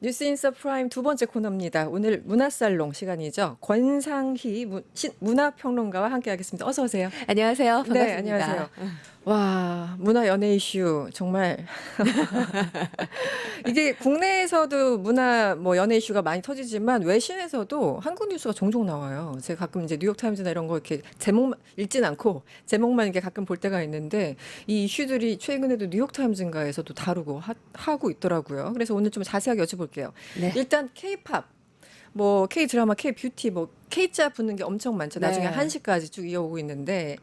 뉴스인서 프라임 두 번째 코너입니다. 오늘 문화살롱 시간이죠. 권상희 문화평론가와 함께하겠습니다. 어서 오세요. 안녕하세요. 반갑습니다. 네, 안녕하세요. 와, 문화 연예 이슈 정말 이게 국내에서도 문화 연예 이슈가 많이 터지지만 외신에서도 한국 뉴스가 종종 나와요. 제가 가끔 이제 뉴욕 타임즈나 이런 거 이렇게 제목만 읽진 않고 제목만 이렇게 가끔 볼 때가 있는데 이 이슈들이 최근에도 뉴욕 타임즈인가에서도 다루고 하고 있더라고요. 그래서 오늘 좀 자세하게 여쭤볼게요. 네. 일단 K-팝 K-드라마, K-뷰티, K자 붙는 게 엄청 많죠. 나중에 네. 한시까지 쭉 이어오고 있는데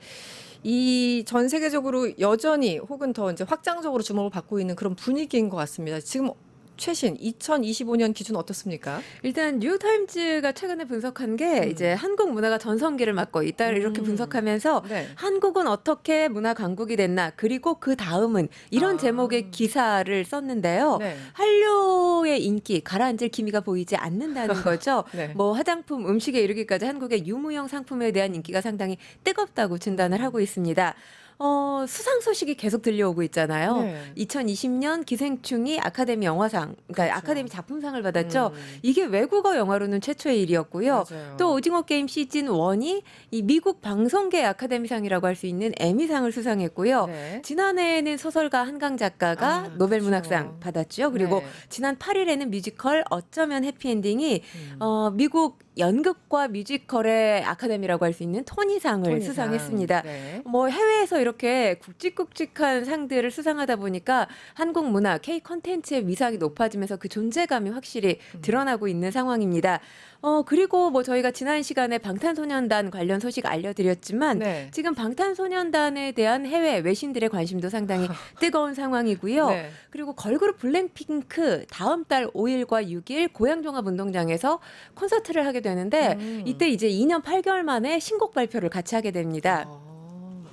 이 전 세계적으로 여전히 혹은 더 이제 확장적으로 주목을 받고 있는 그런 분위기인 것 같습니다. 지금 최신 2025년 기준 어떻습니까? 일단 뉴욕타임즈가 최근에 분석한 게 이제 한국 문화가 전성기를 맞고 있다 이렇게 분석하면서 네. 한국은 어떻게 문화 강국이 됐나 그리고 그 다음은 이런 제목의 기사를 썼는데요. 네. 한류의 인기 가라앉을 기미가 보이지 않는다는 거죠. 네. 화장품, 음식에 이르기까지 한국의 유무형 상품에 대한 인기가 상당히 뜨겁다고 진단을 하고 있습니다. 수상 소식이 계속 들려오고 있잖아요. 네. 2020년 기생충이 아카데미 영화상, 그러니까 그렇죠. 아카데미 작품상을 받았죠. 이게 외국어 영화로는 최초의 일이었고요. 맞아요. 또 오징어 게임 시즌 1이 이 미국 방송계 아카데미상이라고 할 수 있는 에미상을 수상했고요. 네. 지난해에는 소설가 한강 작가가 노벨 그렇죠. 문학상 받았죠. 그리고 네. 지난 8일에는 뮤지컬 어쩌면 해피엔딩이 미국 연극과 뮤지컬의 아카데미라고 할 수 있는 토니상을 토니상. 수상했습니다. 네. 해외에서 이렇게 굵직굵직한 상들을 수상하다 보니까 한국 문화, K 콘텐츠의 위상이 높아지면서 그 존재감이 확실히 드러나고 있는 상황입니다. 그리고 저희가 지난 시간에 방탄소년단 관련 소식 알려드렸지만 네. 지금 방탄소년단에 대한 해외 외신들의 관심도 상당히 뜨거운 상황이고요. 네. 그리고 걸그룹 블랙핑크 다음 달 5일과 6일 고양종합운동장에서 콘서트를 하게 되는데 이때 이제 2년 8개월 만에 신곡 발표를 같이 하게 됩니다.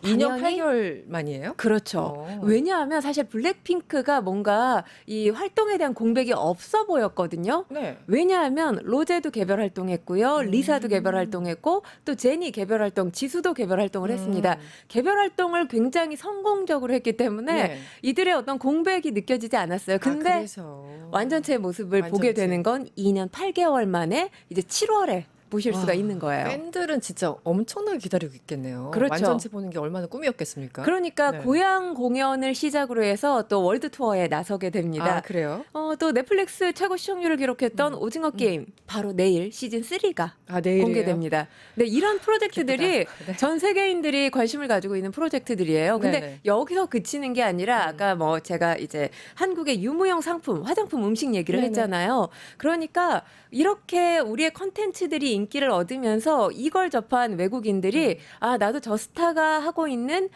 2년 당연히 8개월 만이에요? 그렇죠. 왜냐하면 사실 블랙핑크가 뭔가 이 활동에 대한 공백이 없어 보였거든요. 네. 왜냐하면 로제도 개별 활동했고요. 리사도 개별 활동했고 또 제니 개별 활동, 지수도 개별 활동을 했습니다. 개별 활동을 굉장히 성공적으로 했기 때문에 네. 이들의 어떤 공백이 느껴지지 않았어요. 근데 그래서 완전체의 모습을 보게 완전체. 되는 건 2년 8개월 만에 이제 7월에 보실 수가 있는 거예요. 팬들은 진짜 엄청나게 기다리고 있겠네요. 그렇죠. 완전체 보는 게 얼마나 꿈이었겠습니까? 그러니까 네. 고향 공연을 시작으로 해서 또 월드 투어에 나서게 됩니다. 그래요? 또 넷플릭스 최고 시청률을 기록했던 오징어 게임 바로 내일 시즌 3가 내일이에요? 공개됩니다. 네, 이런 프로젝트들이 기쁘다. 네. 전 세계인들이 관심을 가지고 있는 프로젝트들이에요. 근데 네네. 여기서 그치는 게 아니라 아까 제가 이제 한국의 유무형 상품, 화장품, 음식 얘기를 네네. 했잖아요. 그러니까 이렇게 우리의 컨텐츠들이 인기를 얻으면서 이걸 접한 외국인들이 나도 저 스타가 하고 있는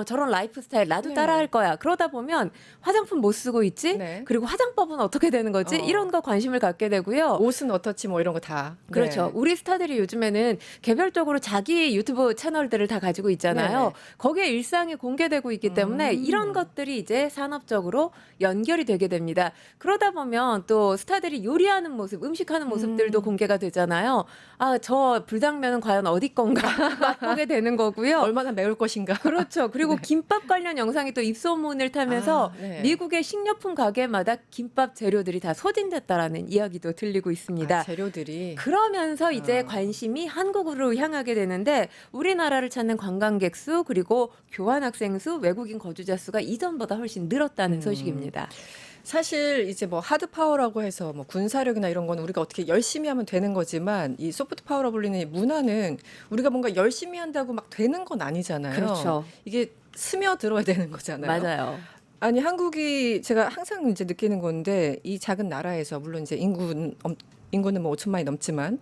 저런 라이프 스타일 나도 네. 따라할 거야. 그러다 보면 화장품 못 쓰고 있지? 네. 그리고 화장법은 어떻게 되는 거지? 이런 거 관심을 갖게 되고요. 옷은 어떻지 이런 거 다. 그렇죠. 네. 우리 스타들이 요즘에는 개별적으로 자기 유튜브 채널들을 다 가지고 있잖아요. 네네. 거기에 일상이 공개되고 있기 때문에 이런 것들이 이제 산업적으로 연결이 되게 됩니다. 그러다 보면 또 스타들이 요리하는 모습, 음식하는 모습들도 공개가 되잖아요. 저 불당면은 과연 어디 건가 맛보게 되는 거고요. 얼마나 매울 것인가. 그렇죠. 그리고 김밥 관련 영상이 또 입소문을 타면서 네. 미국의 식료품 가게마다 김밥 재료들이 다 소진됐다라는 이야기도 들리고 있습니다. 재료들이. 그러면서 이제 관심이 한국으로 향하게 되는데 우리나라를 찾는 관광객 수 그리고 교환학생 수, 외국인 거주자 수가 이전보다 훨씬 늘었다는 소식입니다. 사실 이제 하드 파워라고 해서 군사력이나 이런 건 우리가 어떻게 열심히 하면 되는 거지만 이 소프트 파워라고 불리는 이 문화는 우리가 뭔가 열심히 한다고 막 되는 건 아니잖아요. 그렇죠. 이게 스며들어야 되는 거잖아요. 맞아요. 아니 한국이 제가 항상 이제 느끼는 건데 이 작은 나라에서 물론 이제 인구는 5천만이 넘지만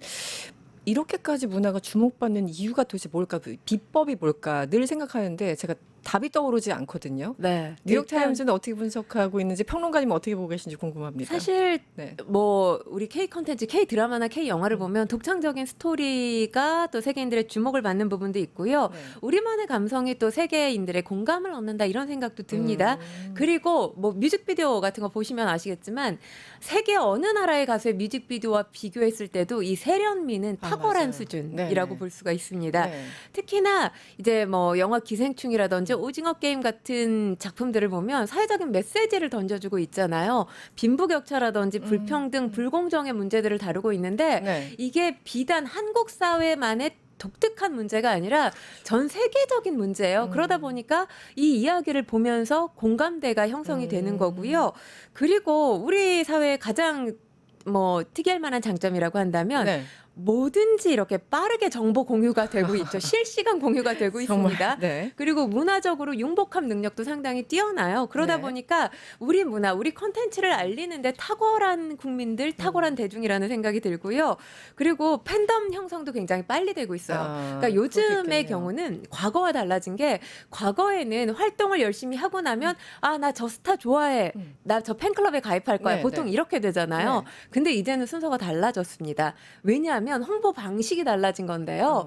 이렇게까지 문화가 주목받는 이유가 도대체 뭘까? 그 비법이 뭘까? 늘 생각하는데 제가 답이 떠오르지 않거든요. 네. 뉴욕타임즈는 어떻게 분석하고 있는지 평론가님은 어떻게 보고 계신지 궁금합니다. 사실 네. 우리 K 콘텐츠, K 드라마나 K 영화를 보면 독창적인 스토리가 또 세계인들의 주목을 받는 부분도 있고요. 네. 우리만의 감성이 또 세계인들의 공감을 얻는다 이런 생각도 듭니다. 그리고 뮤직비디오 같은 거 보시면 아시겠지만 세계 어느 나라의 가수의 뮤직비디오와 비교했을 때도 이 세련미는 탁월한 맞아요. 수준이라고 네네. 볼 수가 있습니다. 네. 특히나 이제 영화 기생충이라든지 있죠. 오징어 게임 같은 작품들을 보면 사회적인 메시지를 던져주고 있잖아요. 빈부격차라든지 불평등, 불공정의 문제들을 다루고 있는데 네. 이게 비단 한국 사회만의 독특한 문제가 아니라 전 세계적인 문제예요. 그러다 보니까 이 이야기를 보면서 공감대가 형성이 되는 거고요. 그리고 우리 사회의 가장 뭐 특이할 만한 장점이라고 한다면 네. 뭐든지 이렇게 빠르게 정보 공유가 되고 있죠. 실시간 공유가 되고 있습니다. 네. 그리고 문화적으로 융복합 능력도 상당히 뛰어나요. 그러다 네. 보니까 우리 문화, 우리 컨텐츠를 알리는데 탁월한 국민들, 탁월한 대중이라는 생각이 들고요. 그리고 팬덤 형성도 굉장히 빨리 되고 있어요. 그러니까 그것도 요즘의 있겠네요. 경우는 과거와 달라진 게 과거에는 활동을 열심히 하고 나면 아, 나 저 스타 좋아해. 나 저 팬클럽에 가입할 거야. 네, 보통 네. 이렇게 되잖아요. 네. 근데 이제는 순서가 달라졌습니다. 왜냐하면 홍보 방식이 달라진 건데요.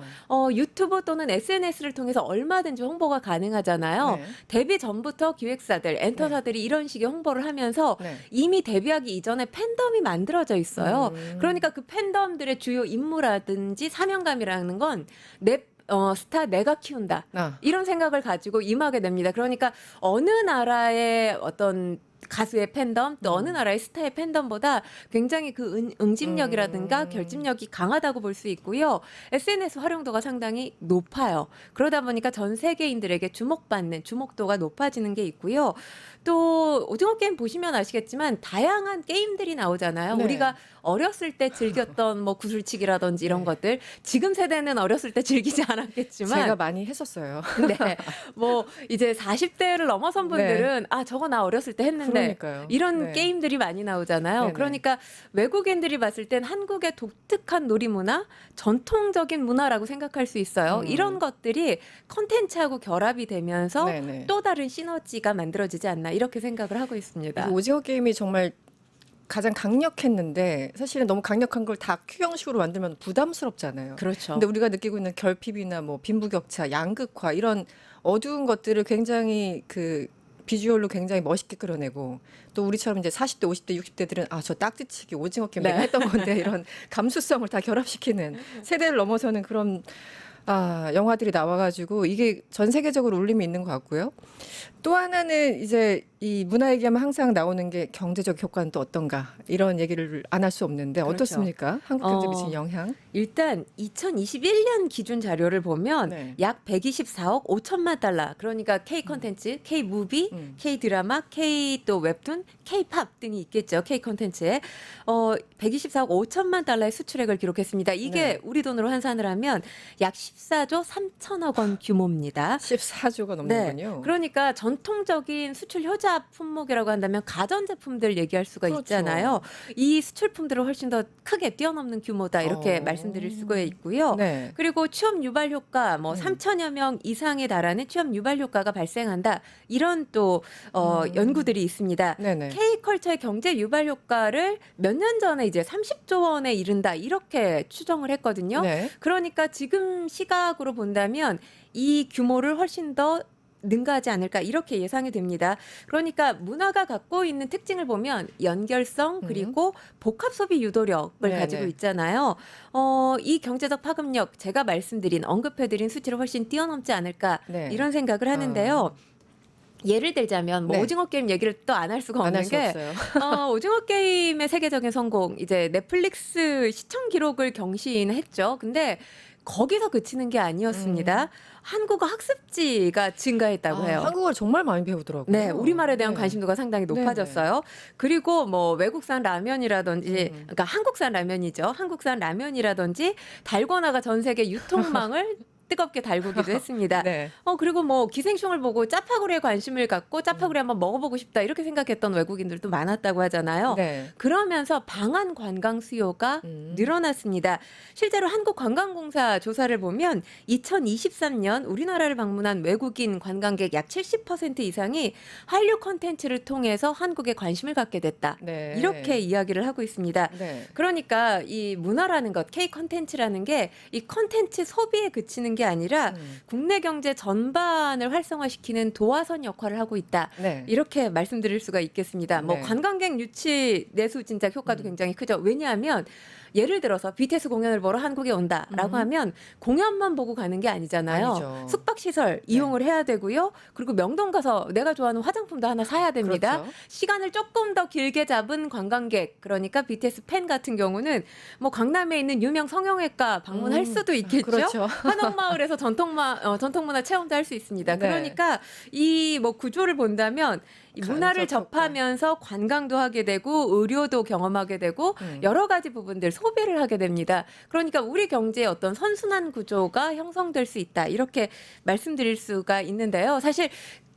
유튜브 또는 SNS를 통해서 얼마든지 홍보가 가능하잖아요. 네. 데뷔 전부터 기획사들, 엔터사들이 이런 식의 홍보를 하면서 네. 이미 데뷔하기 이전에 팬덤이 만들어져 있어요. 그러니까 그 팬덤들의 주요 임무라든지 사명감이라는 건 스타 내가 키운다. 이런 생각을 가지고 임하게 됩니다. 그러니까 어느 나라의 어떤 가수의 팬덤 또 어느 나라의 스타의 팬덤보다 굉장히 그 응집력이라든가 결집력이 강하다고 볼 수 있고요. SNS 활용도가 상당히 높아요. 그러다 보니까 전 세계인들에게 주목받는 주목도가 높아지는 게 있고요. 또 오징어 게임 보시면 아시겠지만 다양한 게임들이 나오잖아요. 네. 우리가 어렸을 때 즐겼던 뭐 구슬치기라든지 이런 것들 지금 세대는 어렸을 때 즐기지 않았겠지만 제가 많이 했었어요. 네. 뭐 이제 40대를 넘어선 분들은 아 저거 나 어렸을 때 했는데 그러니까요. 이런 네. 게임들이 많이 나오잖아요. 네네. 그러니까 외국인들이 봤을 땐 한국의 독특한 놀이문화, 전통적인 문화라고 생각할 수 있어요. 이런 것들이 컨텐츠하고 결합이 되면서 네네. 또 다른 시너지가 만들어지지 않나 이렇게 생각을 하고 있습니다. 이 오징어 게임이 정말 가장 강력했는데 사실은 너무 강력한 걸 다큐 형식으로 만들면 부담스럽잖아요. 그렇죠. 근데 우리가 느끼고 있는 결핍이나 뭐 빈부격차, 양극화 이런 어두운 것들을 굉장히 그 비주얼로 굉장히 멋있게 끌어내고 또 우리처럼 이제 40대, 50대, 60대들은 아, 저 딱지치기 오징어 게임 내가 했던 건데 이런 감수성을 다 결합시키는 세대를 넘어서는 그런 영화들이 나와가지고 이게 전 세계적으로 울림이 있는 것 같고요. 또 하나는 이제 이 문화 얘기하면 항상 나오는 게 경제적 효과는 또 어떤가 이런 얘기를 안 할 수 없는데 그렇죠. 어떻습니까? 한국 경제 미치는 영향? 일단 2021년 기준 자료를 보면 네. 약 124억 5천만 달러. 그러니까 K 콘텐츠, K 무비, K 드라마, K 또 웹툰, K 팝 등이 있겠죠. K 콘텐츠에 124억 5천만 달러의 수출액을 기록했습니다. 이게 네. 우리 돈으로 환산을 하면 약 14조 3천억 원 규모입니다. 14조가 넘는군요. 그러니까 전통적인 수출 효자 품목이라고 한다면 가전제품들 얘기할 수가 그렇죠. 있잖아요. 이 수출품들을 훨씬 더 크게 뛰어넘는 규모다 이렇게 말씀드릴 수가 있고요. 네. 그리고 취업 유발 효과 뭐 3천여 명 이상에 달하는 취업 유발 효과가 발생한다. 이런 또 연구들이 있습니다. 네네. K컬처의 경제 유발 효과를 몇 년 전에 이제 30조 원에 이른다 이렇게 추정을 했거든요. 네. 그러니까 지금 시각으로 본다면 이 규모를 훨씬 더 능가하지 않을까 이렇게 예상이 됩니다. 그러니까 문화가 갖고 있는 특징을 보면 연결성 그리고 복합 소비 유도력을 네네. 가지고 있잖아요. 이 경제적 파급력 제가 말씀드린 언급해드린 수치를 훨씬 뛰어넘지 않을까 네. 이런 생각을 하는데요. 예를 들자면 뭐 네. 오징어 게임 얘기를 또 안 할 수가 안 없는 할 수 게 없어요. 오징어 게임의 세계적인 성공 이제 넷플릭스 시청 기록을 경신했죠. 근데 거기서 그치는 게 아니었습니다. 한국어 학습지가 증가했다고 해요. 한국어를 정말 많이 배우더라고요. 네, 우리말에 대한 네. 관심도가 상당히 네네. 높아졌어요. 그리고 뭐 외국산 라면이라든지, 그러니까 한국산 라면이죠. 한국산 라면이라든지 달고나가 전 세계 유통망을 뜨겁게 달구기도 했습니다. 네. 그리고 뭐 기생충을 보고 짜파구리에 관심을 갖고 짜파구리 한번 먹어보고 싶다 이렇게 생각했던 외국인들도 많았다고 하잖아요. 네. 그러면서 방한 관광 수요가 늘어났습니다. 실제로 한국관광공사 조사를 보면 2023년 우리나라를 방문한 외국인 관광객 약 70% 이상이 한류 콘텐츠를 통해서 한국에 관심을 갖게 됐다. 네. 이렇게 이야기를 하고 있습니다. 네. 그러니까 이 문화라는 것, K 콘텐츠라는 게 이 콘텐츠 소비에 그치는 게 아니라 음. 국내 경제 전반을 활성화시키는 도화선 역할을 하고 있다. 네. 이렇게 말씀드릴 수가 있겠습니다. 뭐 네. 관광객 유치 내수 진작 효과도 굉장히 크죠. 왜냐하면 예를 들어서 BTS 공연을 보러 한국에 온다라고 하면 공연만 보고 가는 게 아니잖아요. 아니죠. 숙박시설 이용을 해야 되고요. 그리고 명동 가서 내가 좋아하는 화장품도 하나 사야 됩니다. 그렇죠. 시간을 조금 더 길게 잡은 관광객, 그러니까 BTS 팬 같은 경우는 뭐 강남에 있는 유명 성형외과 방문할 수도 있겠죠. 그렇죠. 한옥마을에서 전통문화 체험도 할 수 있습니다. 네. 그러니까 이 뭐 구조를 본다면 이 문화를 간접효과. 접하면서 관광도 하게 되고 의료도 경험하게 되고 여러 가지 부분들 소비를 하게 됩니다. 그러니까 우리 경제의 어떤 선순환 구조가 형성될 수 있다. 이렇게 말씀드릴 수가 있는데요. 사실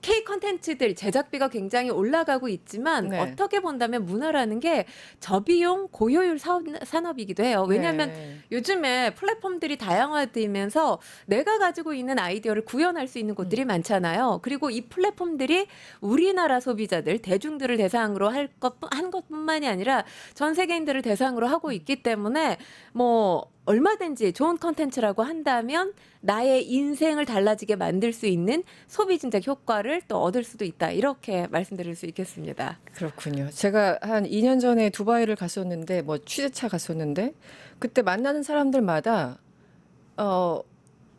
K 컨텐츠들 제작비가 굉장히 올라가고 있지만 네. 어떻게 본다면 문화라는 게 저비용 고효율 산업이기도 해요. 왜냐하면 네. 요즘에 플랫폼들이 다양화되면서 내가 가지고 있는 아이디어를 구현할 수 있는 곳들이 많잖아요. 그리고 이 플랫폼들이 우리나라 소비자들, 대중들을 대상으로 한 것뿐만이 아니라 전 세계인들을 대상으로 하고 있기 때문에 뭐 얼마든지 좋은 컨텐츠라고 한다면 나의 인생을 달라지게 만들 수 있는 소비 진작 효과를 또 얻을 수도 있다. 이렇게 말씀드릴 수 있겠습니다. 그렇군요. 제가 한 2년 전에 두바이를 갔었는데 뭐 취재차 갔었는데 그때 만나는 사람들마다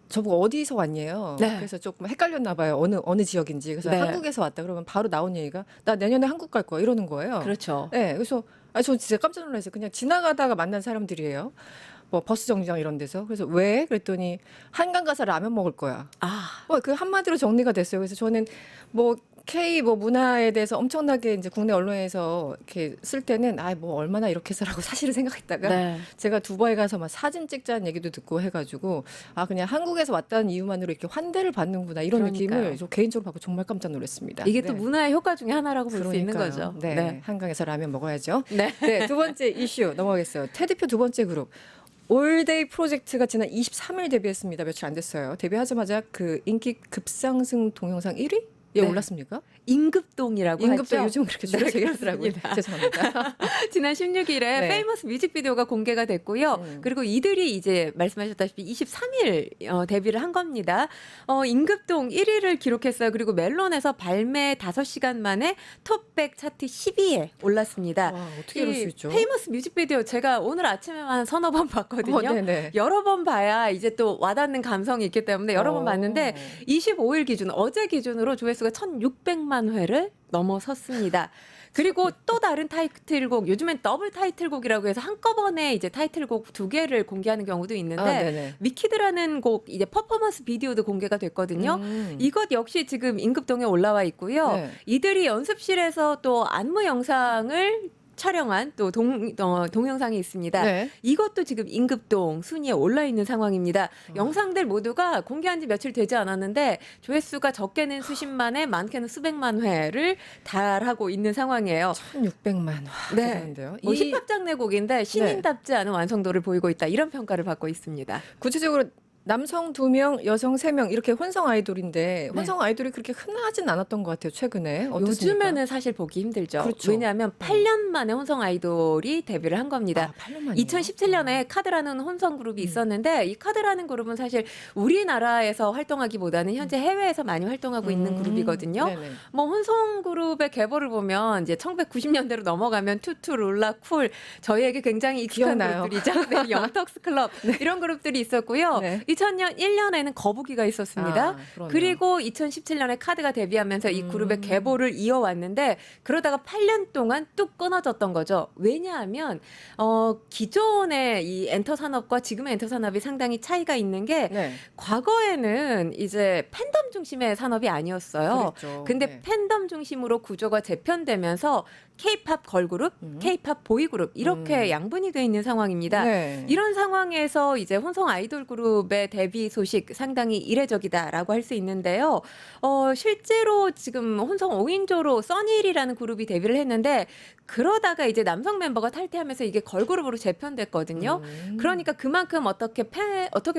저보고 어디서 왔냐요. 네. 그래서 조금 헷갈렸나 봐요. 어느 지역인지. 그래서 네. 한국에서 왔다 그러면 바로 나온 얘기가 나 내년에 한국 갈 거야 이러는 거예요. 그렇죠. 네, 그래서 저 진짜 깜짝 놀랐어요. 그냥 지나가다가 만난 사람들이에요. 뭐 버스 정류장 이런 데서. 그래서 왜? 그랬더니 한강 가서 라면 먹을 거야. 그 한마디로 정리가 됐어요. 그래서 저는 뭐 K 뭐 문화에 대해서 엄청나게 이제 국내 언론에서 이렇게 쓸 때는 뭐 얼마나 이렇게 해서라고 사실을 생각했다가 네. 제가 두바이 가서 막 사진 찍자는 얘기도 듣고 해가지고 그냥 한국에서 왔다는 이유만으로 이렇게 환대를 받는구나 이런 그러니까요. 느낌을 저 개인적으로 받고 정말 깜짝 놀랐습니다. 이게 또 네. 문화의 효과 중에 하나라고 볼 수 있는 그러니까요. 거죠. 네. 한강에서 라면 먹어야죠. 네. 네, 두 번째 이슈 넘어가겠어요. 테디표 두 번째 그룹. 올데이 프로젝트가 지난 23일 데뷔했습니다. 며칠 안 됐어요. 데뷔하자마자 그 인기 급상승 동영상 1위에 네. 올랐습니까? 임급동이라고 임급도 하죠. 요즘 그렇게 줄여서 네, 얘기하더라고요. 그렇습니다. 죄송합니다. 지난 16일에 네. 페이머스 뮤직비디오가 공개가 됐고요. 그리고 이들이 이제 말씀하셨다시피 23일 데뷔를 한 겁니다. 임급동 1위를 기록했어요. 그리고 멜론에서 발매 5시간 만에 톱백 차트 10위에 올랐습니다. 와, 어떻게 이럴 수 있죠? 페이머스 뮤직비디오 제가 오늘 아침에만 한 서너 번 봤거든요. 네네. 여러 번 봐야 이제 또 와닿는 감성이 있기 때문에 여러 번 봤는데 25일 기준, 어제 기준으로 조회수가 1,600만 회를 넘어섰습니다. 그리고 또 다른 타이틀곡, 요즘엔 더블 타이틀곡이라고 해서 한꺼번에 이제 타이틀곡 2개를 공개하는 경우도 있는데 네네. 위키드라는 곡 이제 퍼포먼스 비디오도 공개가 됐거든요. 이것 역시 지금 임급동에 올라와 있고요. 네. 이들이 연습실에서 또 안무 영상을 촬영한 또 동영상이 있습니다. 네. 이것도 지금 임급동 순위에 올라 있는 상황입니다. 영상들 모두가 공개한 지 며칠 되지 않았는데 조회수가 적게는 수십만회, 많게는 수백만 회를 달하고 있는 상황이에요. 1,600만. 와, 네. 대단한데요. 뭐 힙합 장르 곡인데 신인답지 않은 완성도를 보이고 있다. 이런 평가를 받고 있습니다. 구체적으로 남성 2명, 여성 3명 이렇게 혼성 아이돌인데 혼성 아이돌이 그렇게 흔하진 않았던 것 같아요. 최근에. 어떻습니까? 요즘에는 사실 보기 힘들죠. 그렇죠. 왜냐하면 8년 만에 혼성 아이돌이 데뷔를 한 겁니다. 8년 만에. 2017년에 카드라는 혼성 그룹이 있었는데 이 카드라는 그룹은 사실 우리나라에서 활동하기보다는 현재 해외에서 많이 활동하고 있는 그룹이거든요. 네네. 뭐 혼성 그룹의 계보를 보면 이제 1990년대로 넘어가면 투투, 룰라, 쿨 저희에게 굉장히 익숙한 기억나요. 그룹들이죠. 네, 영턱스 클럽 이런 그룹들이 있었고요. 네. 2001년에는 거북이가 있었습니다. 그러네요. 그리고 2017년에 카드가 데뷔하면서 이 그룹의 계보를 이어왔는데 그러다가 8년 동안 뚝 끊어졌던 거죠. 왜냐하면 기존의 이 엔터 산업과 지금의 엔터 산업이 상당히 차이가 있는 게 네. 과거에는 이제 팬덤 중심의 산업이 아니었어요. 그랬죠. 근데 네. 팬덤 중심으로 구조가 재편되면서 K-팝 걸그룹, K-팝 보이그룹 이렇게 양분이 돼 있는 상황입니다. 네. 이런 상황에서 이제 혼성 아이돌 그룹의 데뷔 소식 상당히 이례적이다라고 할 수 있는데요. 실제로 지금 혼성 5인조로 써니힐이라는 그룹이 데뷔를 했는데 그러다가 이제 남성 멤버가 탈퇴하면서 이게 걸그룹으로 재편됐거든요. 그러니까 그만큼 어떻게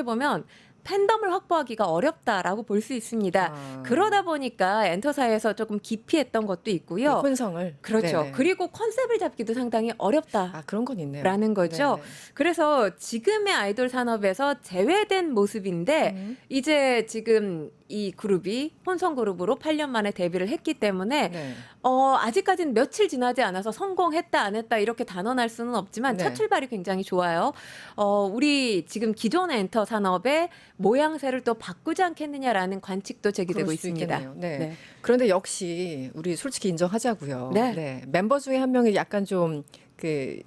보면 팬덤을 확보하기가 어렵다라고 볼 수 있습니다. 아. 그러다 보니까 엔터사에서 조금 기피했던 것도 있고요. 혼성을. 그렇죠. 네네. 그리고 컨셉을 잡기도 상당히 어렵다. 아, 그런 건 있네요. 라는 거죠. 네네. 그래서 지금의 아이돌 산업에서 제외된 모습인데 음. 이제 지금 이 그룹이 혼성 그룹으로 8년 만에 데뷔를 했기 때문에 네. 아직까지는 며칠 지나지 않아서 성공했다 안 했다 이렇게 단언할 수는 없지만 네. 첫 출발이 굉장히 좋아요. 우리 지금 기존의 엔터 산업의 모양새를 또 바꾸지 않겠느냐라는 관측도 제기되고 그럴 수 있습니다. 있겠네요. 네. 네. 그런데 역시 우리 솔직히 인정하자고요. 네. 멤버 중에 한 명이 약간 좀 그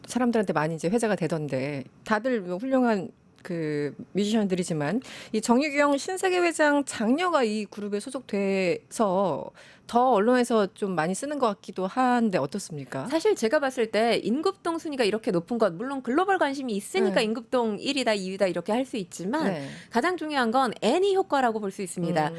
사람들한테 많이 이제 회자가 되던데 다들 뭐 훌륭한 그 뮤지션들이지만 이 정유경 신세계 회장 장녀가 이 그룹에 소속돼서 더 언론에서 좀 많이 쓰는 것 같기도 한데 어떻습니까? 사실 제가 봤을 때 인급동 순위가 이렇게 높은 것 물론 글로벌 관심이 있으니까 네. 인급동 1위다 2위다 이렇게 할 수 있지만 네. 가장 중요한 건 애니 효과라고 볼 수 있습니다.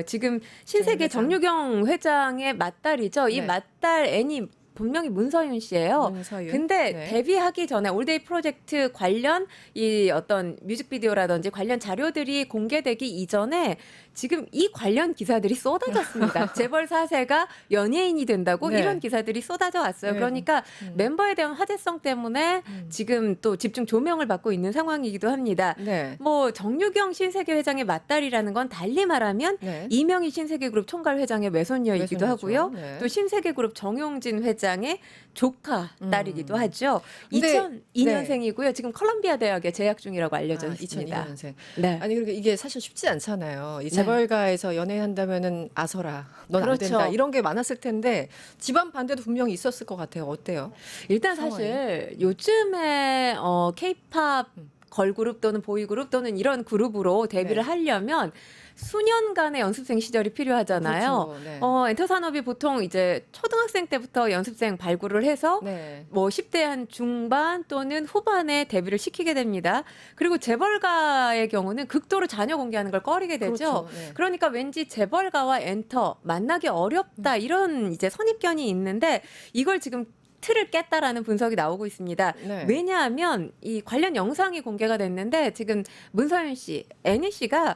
지금 신세계 정유경 회장의 맞딸이죠. 이 네. 맞딸 애니 분명히 문서윤 씨예요. 문서윤. 근데 네. 데뷔하기 전에 올데이 프로젝트 관련 이 어떤 뮤직비디오라든지 관련 자료들이 공개되기 이전에 지금 이 관련 기사들이 쏟아졌습니다. 재벌 4세가 연예인이 된다고 네. 이런 기사들이 쏟아져 왔어요. 네. 그러니까 멤버에 대한 화제성 때문에 지금 또 집중 조명을 받고 있는 상황이기도 합니다. 네. 뭐 정유경 신세계 회장의 맞딸이라는 건 달리 말하면 네. 이명희 신세계그룹 총괄 회장의 외손녀이기도 외손녀죠. 하고요. 네. 또 신세계그룹 정용진 회장의 조카 딸이기도 하죠. 근데 2002년생이고요. 지금 컬럼비아 대학에 재학 중이라고 알려져 있습니다. 2002년생. 네. 아니 그러니까 이게 사실 쉽지 않잖아요. 이 재벌가에서 연애한다면은 아서라, 넌 안 그렇죠. 된다 이런 게 많았을 텐데 집안 반대도 분명히 있었을 것 같아요. 어때요? 일단 상황이. 사실 요즘에 K-팝 걸그룹 또는 보이그룹 또는 이런 그룹으로 데뷔를 네. 하려면 수년간의 연습생 시절이 필요하잖아요. 그렇죠. 네. 엔터 산업이 보통 이제 초등학생 때부터 연습생 발굴을 해서 네. 뭐 10대 한 중반 또는 후반에 데뷔를 시키게 됩니다. 그리고 재벌가의 경우는 극도로 자녀 공개하는 걸 꺼리게 되죠. 그렇죠. 네. 그러니까 왠지 재벌가와 엔터 만나기 어렵다 이런 이제 선입견이 있는데 이걸 지금 틀을 깼다라는 분석이 나오고 있습니다. 네. 왜냐하면 이 관련 영상이 공개가 됐는데 지금 문서윤 씨, 애니 씨가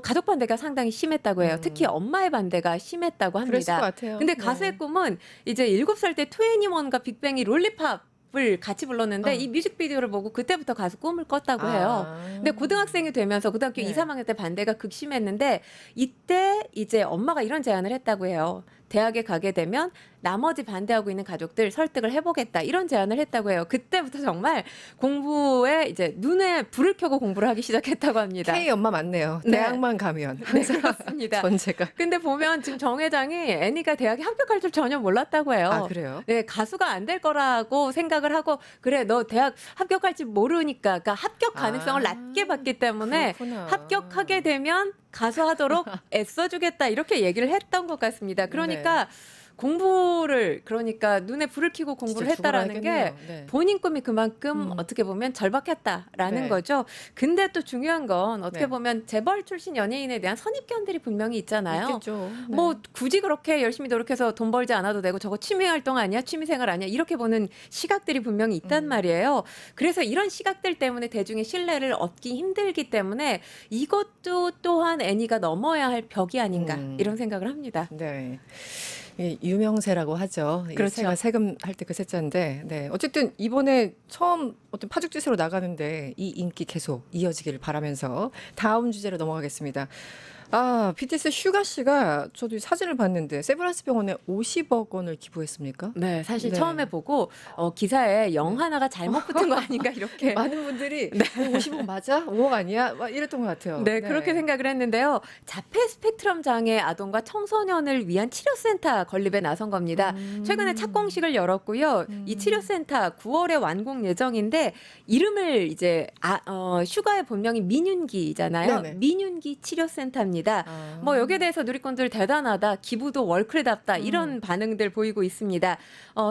가족 반대가 상당히 심했다고 해요. 특히 엄마의 반대가 심했다고 그랬을 것 합니다. 같아요. 근데 네. 가수의 꿈은 이제 7살 때 2NE1과 빅뱅이 롤리팝을 같이 불렀는데 이 뮤직비디오를 보고 그때부터 가수 꿈을 꿨다고 해요. 근데 고등학생이 되면서 고등학교 네. 2, 3학년 때 반대가 극심했는데 이때 이제 엄마가 이런 제안을 했다고 해요. 대학에 가게 되면 나머지 반대하고 있는 가족들 설득을 해보겠다 이런 제안을 했다고 해요. 그때부터 정말 공부에 이제 눈에 불을 켜고 공부를 하기 시작했다고 합니다. K 엄마 맞네요. 네. 대학만 가면 네, 그렇습니다. 전체가. 근데 보면 지금 정 회장이 애니가 대학에 합격할 줄 전혀 몰랐다고 해요. 아, 그래요? 네, 가수가 안 될 거라고 생각을 하고 그래 너 대학 합격할지 모르니까 그러니까 합격 가능성을 낮게 봤기 때문에 그렇구나. 합격하게 되면 가수하도록 애써주겠다 이렇게 얘기를 했던 것 같습니다. 그러니까 공부를 그러니까 눈에 불을 켜고 공부를 진짜 했다라는 게 죽어라 했겠네요. 네. 본인 꿈이 그만큼 어떻게 보면 절박했다라는 네. 거죠. 근데 또 중요한 건 어떻게 네. 보면 재벌 출신 연예인에 대한 선입견들이 분명히 있잖아요. 있겠죠. 네. 뭐 굳이 그렇게 열심히 노력해서 돈 벌지 않아도 되고 저거 취미 활동 아니야? 취미 생활 아니야? 이렇게 보는 시각들이 분명히 있단 말이에요. 그래서 이런 시각들 때문에 대중의 신뢰를 얻기 힘들기 때문에 이것도 또한 애니가 넘어야 할 벽이 아닌가 이런 생각을 합니다. 네. 이 유명세라고 하죠. 이 그렇죠. 새가 세금 할 때 그 세자인데, 네. 어쨌든 이번에 처음 어떤 파죽지세로 나가는데 이 인기 계속 이어지기를 바라면서 다음 주제로 넘어가겠습니다. 아, BTS 슈가 씨가 저도 이 사진을 봤는데 세브란스 병원에 50억 원을 기부했습니까? 네, 사실 네. 처음에 보고 기사에 영 하나가 잘못 붙은 거 아닌가 이렇게 많은 분들이 50억 맞아? 5억 아니야? 막 이랬던 것 같아요. 네, 그렇게 생각을 했는데요. 자폐 스펙트럼 장애 아동과 청소년을 위한 치료센터 건립에 나선 겁니다. 최근에 착공식을 열었고요. 이 치료센터 9월에 완공 예정인데 이름을 이제 슈가의 본명이 민윤기잖아요. 네네. 민윤기 치료센터입니다. 합니다. 뭐 여기에 대해서 누리꾼들 대단하다, 기부도 월클답다 이런 반응들 보이고 있습니다.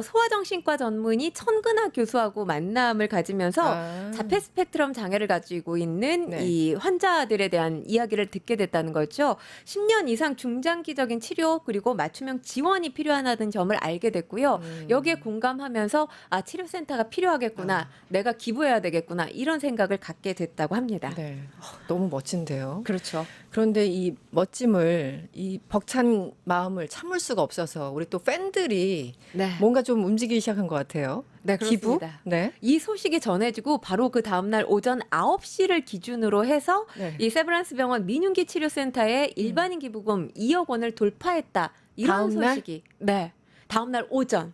소아정신과 전문의 천근아 교수하고 만남을 가지면서 자폐 스펙트럼 장애를 가지고 있는 네. 이 환자들에 대한 이야기를 듣게 됐다는 거죠. 10년 이상 중장기적인 치료 그리고 맞춤형 지원이 필요하다는 점을 알게 됐고요. 여기에 공감하면서 치료센터가 필요하겠구나, 내가 기부해야 되겠구나 이런 생각을 갖게 됐다고 합니다. 네. 너무 멋진데요. 그렇죠. 그런데 이 멋짐을, 이 벅찬 마음을 참을 수가 없어서 우리 또 팬들이 네. 뭔가 좀 움직이기 시작한 것 같아요. 네, 기부? 그렇습니다. 네. 이 소식이 전해지고 바로 그 다음날 오전 9시를 기준으로 해서 네. 이 세브란스 병원 민윤기 치료센터에 일반인 기부금 2억 원을 돌파했다. 이런 다음 날? 소식이. 네. 다음날 오전.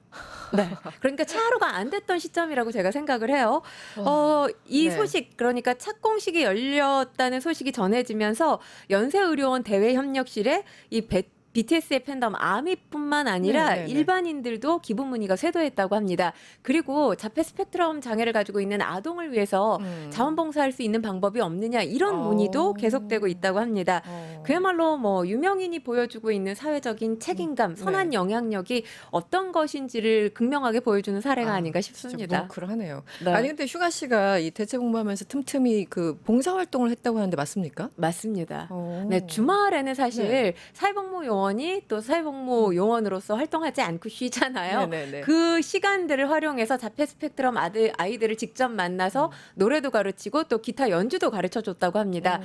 네. 그러니까 차하루가 안 됐던 시점이라고 제가 생각을 해요. 이 네. 소식, 그러니까 착공식이 열렸다는 소식이 전해지면서 연세의료원 대외협력실에 이 BTS의 팬덤 아미뿐만 아니라 네네네. 일반인들도 기부 문의가 쇄도했다고 합니다. 그리고 자폐 스펙트럼 장애를 가지고 있는 아동을 위해서 자원봉사할 수 있는 방법이 없느냐 이런 문의도 계속되고 있다고 합니다. 그야말로 뭐 유명인이 보여주고 있는 사회적인 책임감, 선한 영향력이 어떤 것인지를 극명하게 보여주는 사례가 아닌가 싶습니다. 뭉클하네요. 네. 아니 근데 슈가 씨가 이 대체 공부하면서 틈틈이 그 봉사 활동을 했다고 하는데 맞습니까? 맞습니다. 네, 주말에는 사실 네. 사회복무 요원이 또 사회복무 요원으로서 활동하지 않고 쉬잖아요. 네네네. 그 시간들을 활용해서 자폐 스펙트럼 아이들을 직접 만나서 노래도 가르치고 또 기타 연주도 가르쳐 줬다고 합니다.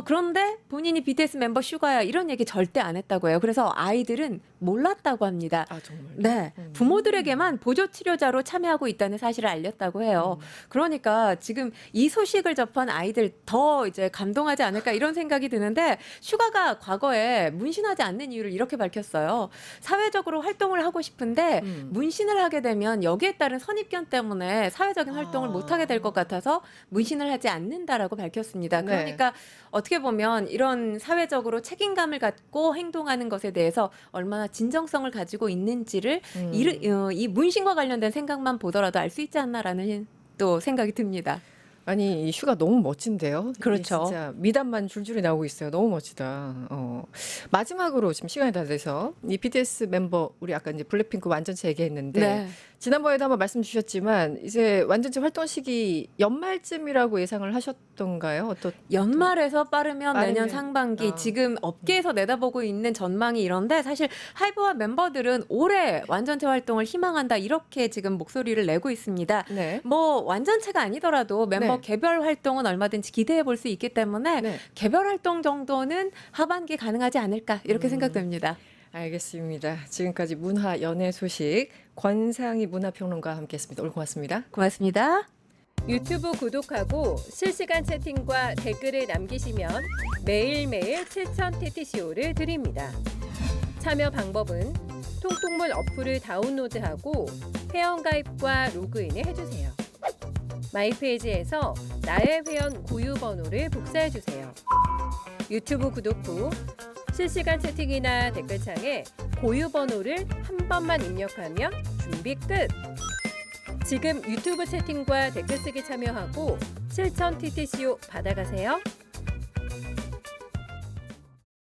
그런데 본인이 BTS 멤버 슈가야 이런 얘기 절대 안 했다고 해요. 그래서 아이들은 몰랐다고 합니다. 아 정말. 네, 부모들에게만 보조 치료자로 참여하고 있다는 사실을 알렸다고 해요. 그러니까 지금 이 소식을 접한 아이들 더 이제 감동하지 않을까 이런 생각이 드는데, 슈가가 과거에 문신하지 않는 이유를 이렇게 밝혔어요. 사회적으로 활동을 하고 싶은데 문신을 하게 되면 여기에 따른 선입견 때문에 사회적인 활동을 못 하게 될 것 같아서 문신을 하지 않는다라고 밝혔습니다. 네. 그러니까 어떻게 보면 이런 사회적으로 책임감을 갖고 행동하는 것에 대해서 얼마나 진정성을 가지고 있는지를 이 문신과 관련된 생각만 보더라도 알 수 있지 않나라는 또 생각이 듭니다. 아니 이 슈가 너무 멋진데요. 이게 그렇죠. 진짜 미담만 줄줄이 나오고 있어요. 너무 멋지다. 마지막으로 지금 시간이 다 돼서 이 BTS 멤버 우리 아까 이제 블랙핑크 완전체 얘기했는데 네. 지난번에도 한번 말씀 주셨지만 이제 완전체 활동 시기 연말쯤이라고 예상을 하셨던가요? 연말에서 빠르면 내년 빠르면. 상반기. 지금 업계에서 내다보고 있는 전망이 이런데 사실 하이브와 멤버들은 올해 완전체 활동을 희망한다 이렇게 지금 목소리를 내고 있습니다. 네. 뭐 완전체가 아니더라도 멤버 네. 개별 활동은 얼마든지 기대해 볼 수 있기 때문에 네. 개별 활동 정도는 하반기 가능하지 않을까 이렇게 생각됩니다. 알겠습니다. 지금까지 문화 연예 소식 권상희 문화평론가와 함께했습니다. 오늘 고맙습니다. 고맙습니다. 유튜브 구독하고 실시간 채팅과 댓글을 남기시면 매일매일 7,000TTCO를 드립니다. 참여 방법은 통통문 어플을 다운로드하고 회원가입과 로그인을 해주세요. 마이페이지에서 나의 회원 고유 번호를 복사해주세요. 유튜브 구독 후 실시간 채팅이나 댓글창에 고유 번호를 한 번만 입력하면 준비 끝! 지금 유튜브 채팅과 댓글 쓰기 참여하고 실천 TTCO 받아가세요.